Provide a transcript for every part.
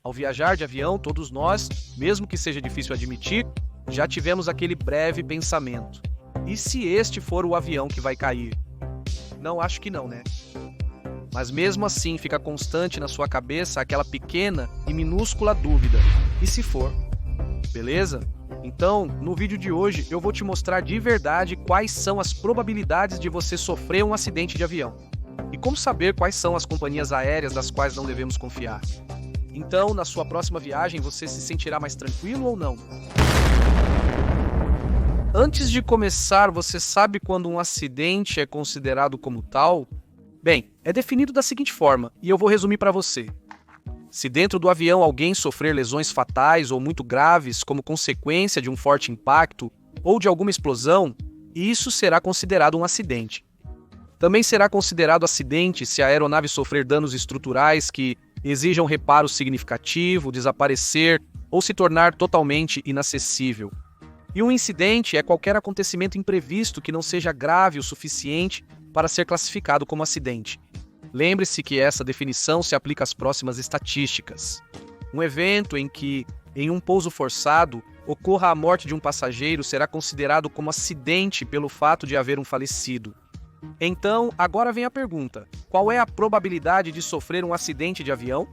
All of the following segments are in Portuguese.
Ao viajar de avião, todos nós, mesmo que seja difícil admitir, já tivemos aquele breve pensamento: e se este for o avião que vai cair? Não, acho que não, né? Mas mesmo assim fica constante na sua cabeça aquela pequena e minúscula dúvida: e se for? Beleza? Então, no vídeo de hoje eu vou te mostrar de verdade quais são as probabilidades de você sofrer um acidente de avião e como saber quais são as companhias aéreas das quais não devemos confiar. Então, na sua próxima viagem, você se sentirá mais tranquilo ou não? Antes de começar, você sabe quando um acidente é considerado como tal? Bem, é definido da seguinte forma, e eu vou resumir para você. Se dentro do avião alguém sofrer lesões fatais ou muito graves como consequência de um forte impacto ou de alguma explosão, isso será considerado um acidente. Também será considerado acidente se a aeronave sofrer danos estruturais que exijam reparo significativo, desaparecer ou se tornar totalmente inacessível. E um incidente é qualquer acontecimento imprevisto que não seja grave o suficiente para ser classificado como acidente. Lembre-se que essa definição se aplica às próximas estatísticas. Um evento em que, em um pouso forçado, ocorra a morte de um passageiro será considerado como acidente pelo fato de haver um falecido. Então, agora vem a pergunta: qual é a probabilidade de sofrer um acidente de avião?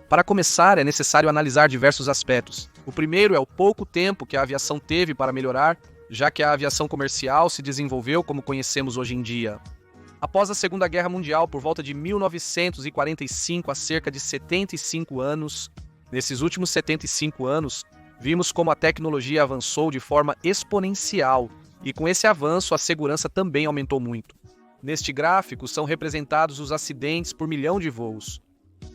Para começar, é necessário analisar diversos aspectos. O primeiro é o pouco tempo que a aviação teve para melhorar, já que a aviação comercial se desenvolveu como conhecemos hoje em dia. Após a Segunda Guerra Mundial, por volta de 1945 a cerca de 75 anos, nesses últimos 75 anos, vimos como a tecnologia avançou de forma exponencial e com esse avanço a segurança também aumentou muito. Neste gráfico são representados os acidentes por milhão de voos.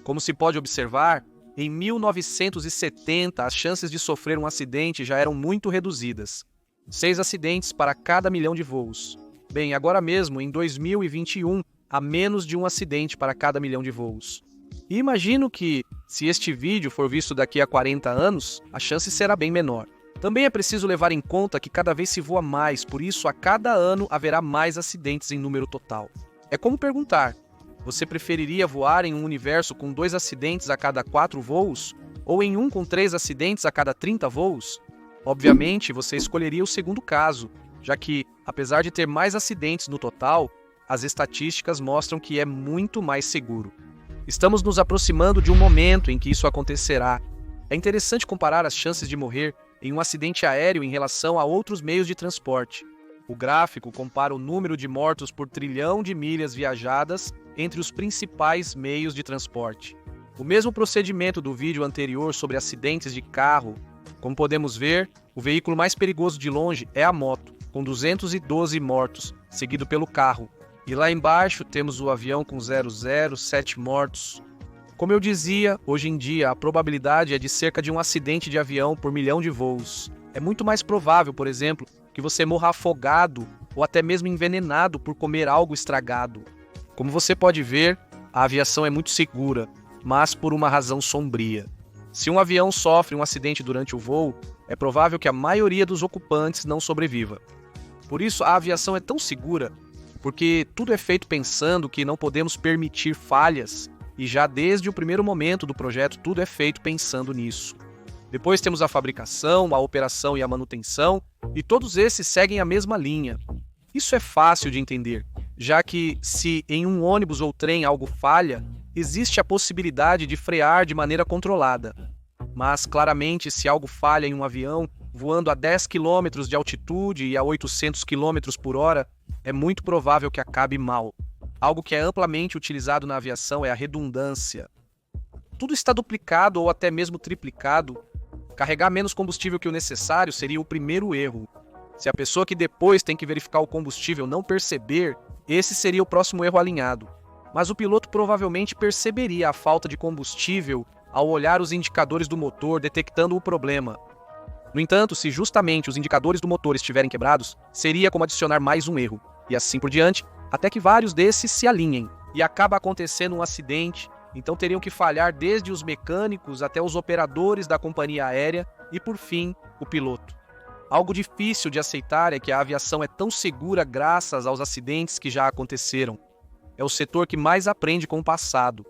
Como se pode observar, em 1970 as chances de sofrer um acidente já eram muito reduzidas. 6 acidentes para cada milhão de voos. Bem, agora mesmo, em 2021, há menos de um acidente para cada milhão de voos. E imagino que, se este vídeo for visto daqui a 40 anos, a chance será bem menor. Também é preciso levar em conta que cada vez se voa mais, por isso a cada ano haverá mais acidentes em número total. É como perguntar: você preferiria voar em um universo com 2 acidentes a cada 4 voos? Ou em um com 3 acidentes a cada 30 voos? Obviamente, você escolheria o segundo caso, já que, apesar de ter mais acidentes no total, as estatísticas mostram que é muito mais seguro. Estamos nos aproximando de um momento em que isso acontecerá. É interessante comparar as chances de morrer em um acidente aéreo em relação a outros meios de transporte. O gráfico compara o número de mortos por trilhão de milhas viajadas entre os principais meios de transporte. O mesmo procedimento do vídeo anterior sobre acidentes de carro. Como podemos ver, o veículo mais perigoso de longe é a moto, com 212 mortos, seguido pelo carro. E lá embaixo temos o avião com 007 mortos. Como eu dizia, hoje em dia a probabilidade é de cerca de um acidente de avião por milhão de voos. É muito mais provável, por exemplo, que você morra afogado ou até mesmo envenenado por comer algo estragado. Como você pode ver, a aviação é muito segura, mas por uma razão sombria. Se um avião sofre um acidente durante o voo, é provável que a maioria dos ocupantes não sobreviva. Por isso, a aviação é tão segura, porque tudo é feito pensando que não podemos permitir falhas, e já desde o primeiro momento do projeto tudo é feito pensando nisso. Depois temos a fabricação, a operação e a manutenção, e todos esses seguem a mesma linha. Isso é fácil de entender, já que se em um ônibus ou trem algo falha, existe a possibilidade de frear de maneira controlada. Mas, claramente, se algo falha em um avião, voando a 10 km de altitude e a 800 km por hora, é muito provável que acabe mal. Algo que é amplamente utilizado na aviação é a redundância. Tudo está duplicado ou até mesmo triplicado. Carregar menos combustível que o necessário seria o primeiro erro. Se a pessoa que depois tem que verificar o combustível não perceber, esse seria o próximo erro alinhado. Mas o piloto provavelmente perceberia a falta de combustível ao olhar os indicadores do motor detectando o problema. No entanto, se justamente os indicadores do motor estiverem quebrados, seria como adicionar mais um erro, e assim por diante, até que vários desses se alinhem, e acaba acontecendo um acidente, então teriam que falhar desde os mecânicos até os operadores da companhia aérea e, por fim, o piloto. Algo difícil de aceitar é que a aviação é tão segura graças aos acidentes que já aconteceram. É o setor que mais aprende com o passado.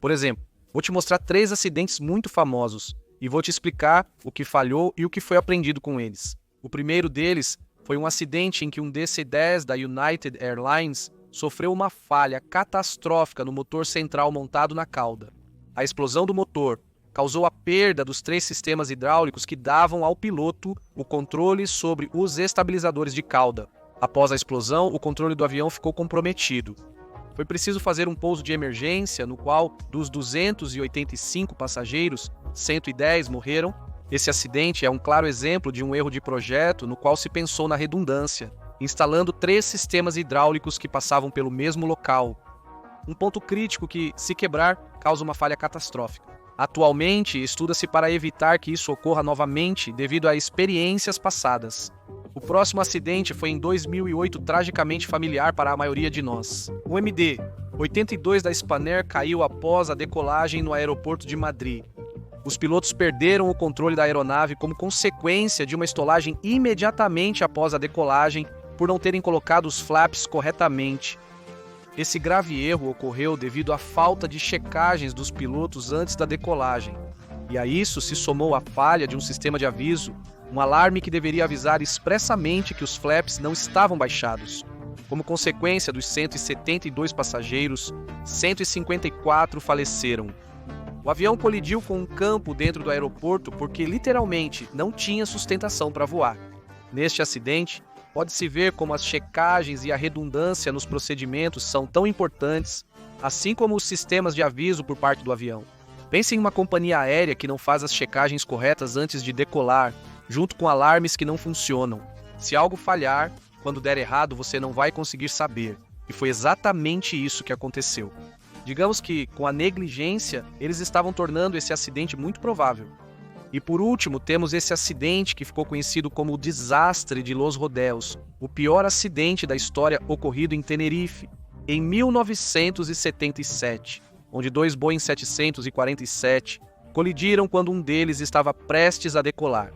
Por exemplo, Vou te mostrar 3 acidentes muito famosos e vou te explicar o que falhou e o que foi aprendido com eles. O primeiro deles foi um acidente em que um DC-10 da United Airlines sofreu uma falha catastrófica no motor central montado na cauda. A explosão do motor causou a perda dos 3 sistemas hidráulicos que davam ao piloto o controle sobre os estabilizadores de cauda. Após a explosão, o controle do avião ficou comprometido. Foi preciso fazer um pouso de emergência, no qual, dos 285 passageiros, 110 morreram. Esse acidente é um claro exemplo de um erro de projeto no qual se pensou na redundância, instalando 3 sistemas hidráulicos que passavam pelo mesmo local. Um ponto crítico que, se quebrar, causa uma falha catastrófica. Atualmente, estuda-se para evitar que isso ocorra novamente devido a experiências passadas. O próximo acidente foi em 2008, tragicamente familiar para a maioria de nós. O MD-82 da Spanair caiu após a decolagem no aeroporto de Madrid. Os pilotos perderam o controle da aeronave como consequência de uma estolagem imediatamente após a decolagem por não terem colocado os flaps corretamente. Esse grave erro ocorreu devido à falta de checagens dos pilotos antes da decolagem. E a isso se somou a falha de um sistema de aviso, um alarme que deveria avisar expressamente que os flaps não estavam baixados. Como consequência dos 172 passageiros, 154 faleceram. O avião colidiu com um campo dentro do aeroporto porque literalmente não tinha sustentação para voar. Neste acidente, pode-se ver como as checagens e a redundância nos procedimentos são tão importantes, assim como os sistemas de aviso por parte do avião. Pense em uma companhia aérea que não faz as checagens corretas antes de decolar, junto com alarmes que não funcionam. Se algo falhar, quando der errado, você não vai conseguir saber. E foi exatamente isso que aconteceu. Digamos que, com a negligência, eles estavam tornando esse acidente muito provável. E por último, temos esse acidente que ficou conhecido como o desastre de Los Rodeos, o pior acidente da história ocorrido em Tenerife, em 1977, onde 2 Boeing 747 colidiram quando um deles estava prestes a decolar.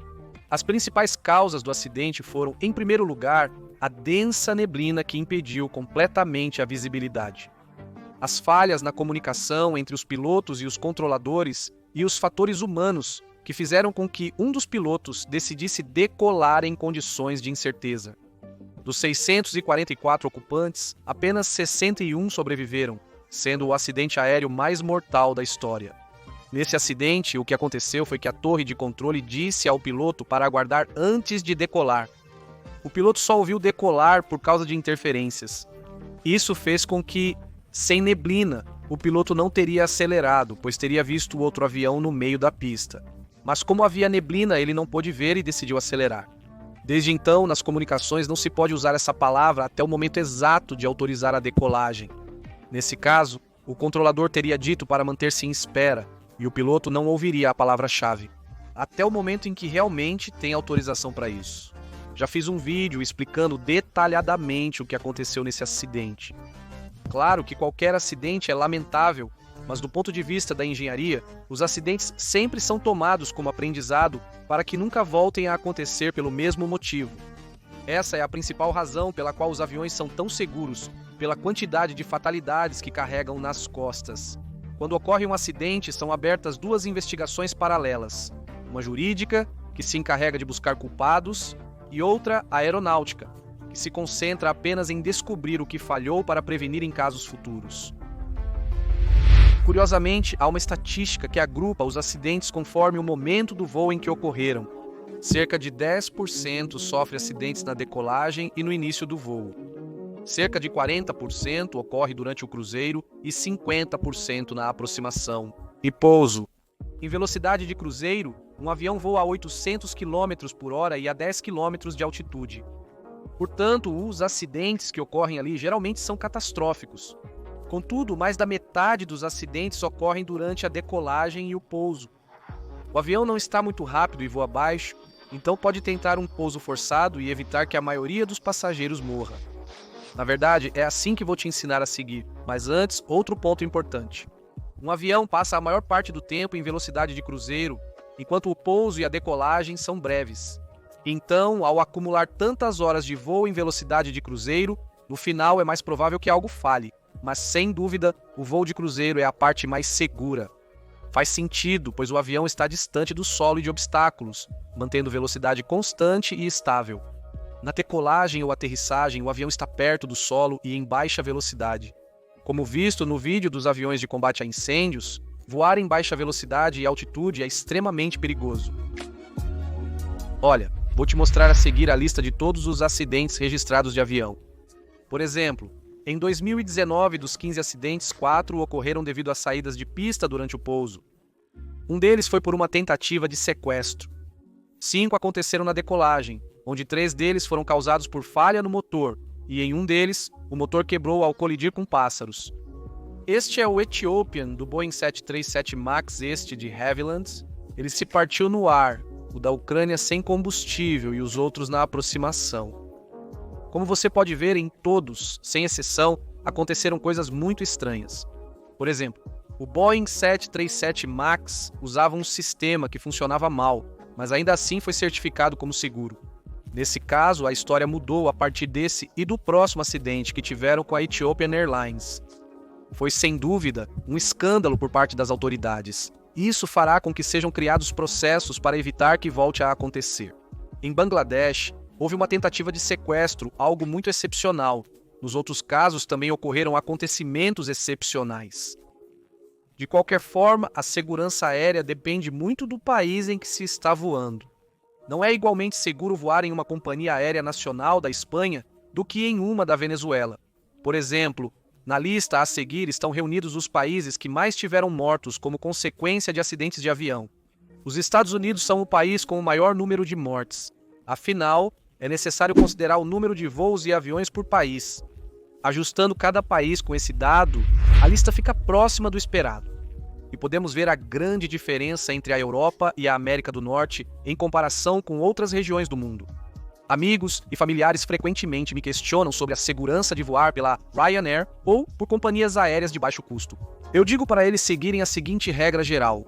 As principais causas do acidente foram, em primeiro lugar, a densa neblina que impediu completamente a visibilidade. As falhas na comunicação entre os pilotos e os controladores e os fatores humanos que fizeram com que um dos pilotos decidisse decolar em condições de incerteza. Dos 644 ocupantes, apenas 61 sobreviveram, sendo o acidente aéreo mais mortal da história. Nesse acidente, o que aconteceu foi que a torre de controle disse ao piloto para aguardar antes de decolar. O piloto só ouviu decolar por causa de interferências. Isso fez com que, sem neblina, o piloto não teria acelerado, pois teria visto o outro avião no meio da pista. Mas como havia neblina, ele não pôde ver e decidiu acelerar. Desde então, nas comunicações não se pode usar essa palavra até o momento exato de autorizar a decolagem. Nesse caso, o controlador teria dito para manter-se em espera, e o piloto não ouviria a palavra-chave, até o momento em que realmente tem autorização para isso. Já fiz um vídeo explicando detalhadamente o que aconteceu nesse acidente. Claro que qualquer acidente é lamentável, mas do ponto de vista da engenharia, os acidentes sempre são tomados como aprendizado para que nunca voltem a acontecer pelo mesmo motivo. Essa é a principal razão pela qual os aviões são tão seguros, pela quantidade de fatalidades que carregam nas costas. Quando ocorre um acidente, são abertas 2 investigações paralelas. Uma jurídica, que se encarrega de buscar culpados, e outra, a aeronáutica, que se concentra apenas em descobrir o que falhou para prevenir em casos futuros. Curiosamente, há uma estatística que agrupa os acidentes conforme o momento do voo em que ocorreram. Cerca de 10% sofre acidentes na decolagem e no início do voo. Cerca de 40% ocorre durante o cruzeiro e 50% na aproximação e pouso. Em velocidade de cruzeiro, um avião voa a 800 km por hora e a 10 km de altitude. Portanto, os acidentes que ocorrem ali geralmente são catastróficos. Contudo, mais da metade dos acidentes ocorrem durante a decolagem e o pouso. O avião não está muito rápido e voa baixo, então pode tentar um pouso forçado e evitar que a maioria dos passageiros morra. Na verdade, é assim que vou te ensinar a seguir, mas antes, outro ponto importante. Um avião passa a maior parte do tempo em velocidade de cruzeiro, enquanto o pouso e a decolagem são breves. Então, ao acumular tantas horas de voo em velocidade de cruzeiro, no final é mais provável que algo falhe, mas sem dúvida, o voo de cruzeiro é a parte mais segura. Faz sentido, pois o avião está distante do solo e de obstáculos, mantendo velocidade constante e estável. Na decolagem ou aterrissagem, o avião está perto do solo e em baixa velocidade. Como visto no vídeo dos aviões de combate a incêndios, voar em baixa velocidade e altitude é extremamente perigoso. Olha, vou te mostrar a seguir a lista de todos os acidentes registrados de avião. Por exemplo, em 2019, dos 15 acidentes, 4 ocorreram devido a saídas de pista durante o pouso. Um deles foi por uma tentativa de sequestro. 5 aconteceram na decolagem, onde 3 deles foram causados por falha no motor, e em um deles, o motor quebrou ao colidir com pássaros. Este é o Ethiopian do Boeing 737 MAX de Havilland. Ele se partiu no ar, o da Ucrânia sem combustível e os outros na aproximação. Como você pode ver, em todos, sem exceção, aconteceram coisas muito estranhas. Por exemplo, o Boeing 737 MAX usava um sistema que funcionava mal, mas ainda assim foi certificado como seguro. Nesse caso, a história mudou a partir desse e do próximo acidente que tiveram com a Ethiopian Airlines. Foi, sem dúvida, um escândalo por parte das autoridades. Isso fará com que sejam criados processos para evitar que volte a acontecer. Em Bangladesh, houve uma tentativa de sequestro, algo muito excepcional. Nos outros casos também ocorreram acontecimentos excepcionais. De qualquer forma, a segurança aérea depende muito do país em que se está voando. Não é igualmente seguro voar em uma companhia aérea nacional da Espanha do que em uma da Venezuela. Por exemplo, na lista a seguir estão reunidos os países que mais tiveram mortos como consequência de acidentes de avião. Os Estados Unidos são o país com o maior número de mortes. Afinal, é necessário considerar o número de voos e aviões por país. Ajustando cada país com esse dado, a lista fica próxima do esperado. E podemos ver a grande diferença entre a Europa e a América do Norte em comparação com outras regiões do mundo. Amigos e familiares frequentemente me questionam sobre a segurança de voar pela Ryanair ou por companhias aéreas de baixo custo. Eu digo para eles seguirem a seguinte regra geral.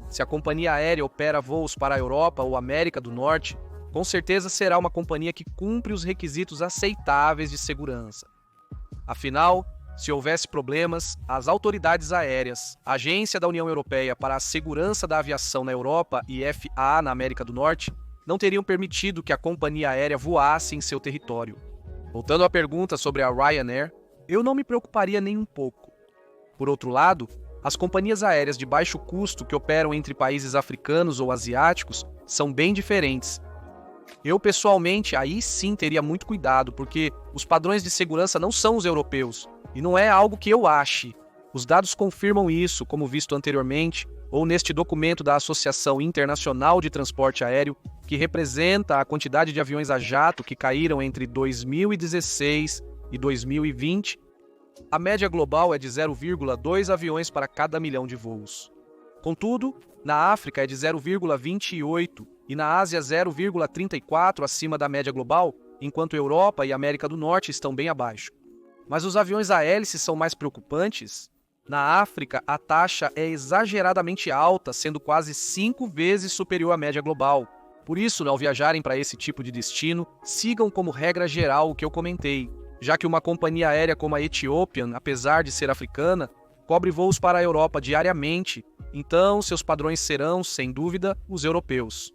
Se a companhia aérea opera voos para a Europa ou América do Norte, com certeza será uma companhia que cumpre os requisitos aceitáveis de segurança. Afinal, se houvesse problemas, as autoridades aéreas, a Agência da União Europeia para a Segurança da Aviação na Europa e FAA na América do Norte, não teriam permitido que a companhia aérea voasse em seu território. Voltando à pergunta sobre a Ryanair, eu não me preocuparia nem um pouco. Por outro lado, as companhias aéreas de baixo custo que operam entre países africanos ou asiáticos são bem diferentes. Eu, pessoalmente, aí sim teria muito cuidado, porque os padrões de segurança não são os europeus, e não é algo que eu ache. Os dados confirmam isso, como visto anteriormente, ou neste documento da Associação Internacional de Transporte Aéreo, que representa a quantidade de aviões a jato que caíram entre 2016 e 2020. A média global é de 0,2 aviões para cada milhão de voos. Contudo, na África é de 0,28 e na Ásia 0,34 acima da média global, enquanto Europa e América do Norte estão bem abaixo. Mas os aviões a hélice são mais preocupantes? Na África, a taxa é exageradamente alta, sendo quase 5 vezes superior à média global. Por isso, ao viajarem para esse tipo de destino, sigam como regra geral o que eu comentei, já que uma companhia aérea como a Ethiopian, apesar de ser africana, cobre voos para a Europa diariamente, então seus padrões serão, sem dúvida, os europeus.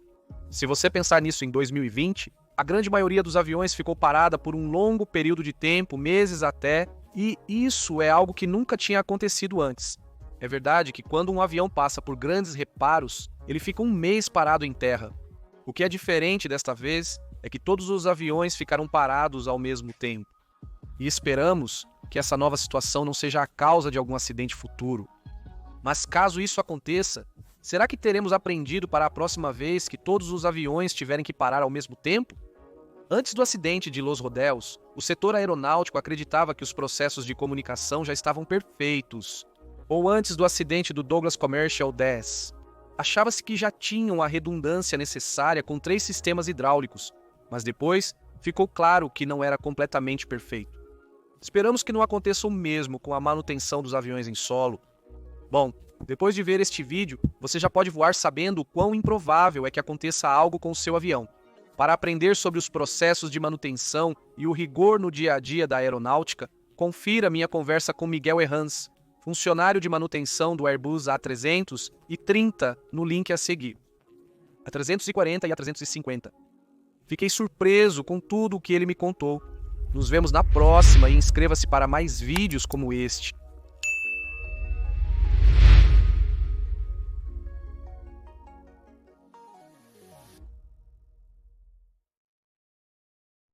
Se você pensar nisso em 2020, a grande maioria dos aviões ficou parada por um longo período de tempo, meses até, e isso é algo que nunca tinha acontecido antes. É verdade que quando um avião passa por grandes reparos, ele fica um mês parado em terra. O que é diferente desta vez é que todos os aviões ficaram parados ao mesmo tempo. E esperamos que essa nova situação não seja a causa de algum acidente futuro. Mas caso isso aconteça, será que teremos aprendido para a próxima vez que todos os aviões tiverem que parar ao mesmo tempo? Antes do acidente de Los Rodeos, o setor aeronáutico acreditava que os processos de comunicação já estavam perfeitos. Ou antes do acidente do Douglas Commercial 10, achava-se que já tinham a redundância necessária com 3 sistemas hidráulicos, mas depois ficou claro que não era completamente perfeito. Esperamos que não aconteça o mesmo com a manutenção dos aviões em solo. Bom, depois de ver este vídeo, você já pode voar sabendo o quão improvável é que aconteça algo com o seu avião. Para aprender sobre os processos de manutenção e o rigor no dia a dia da aeronáutica, confira minha conversa com Miguel Herranz, funcionário de manutenção do Airbus A300 e 30 no link a seguir. A 340 e a 350. Fiquei surpreso com tudo o que ele me contou. Nos vemos na próxima e inscreva-se para mais vídeos como este.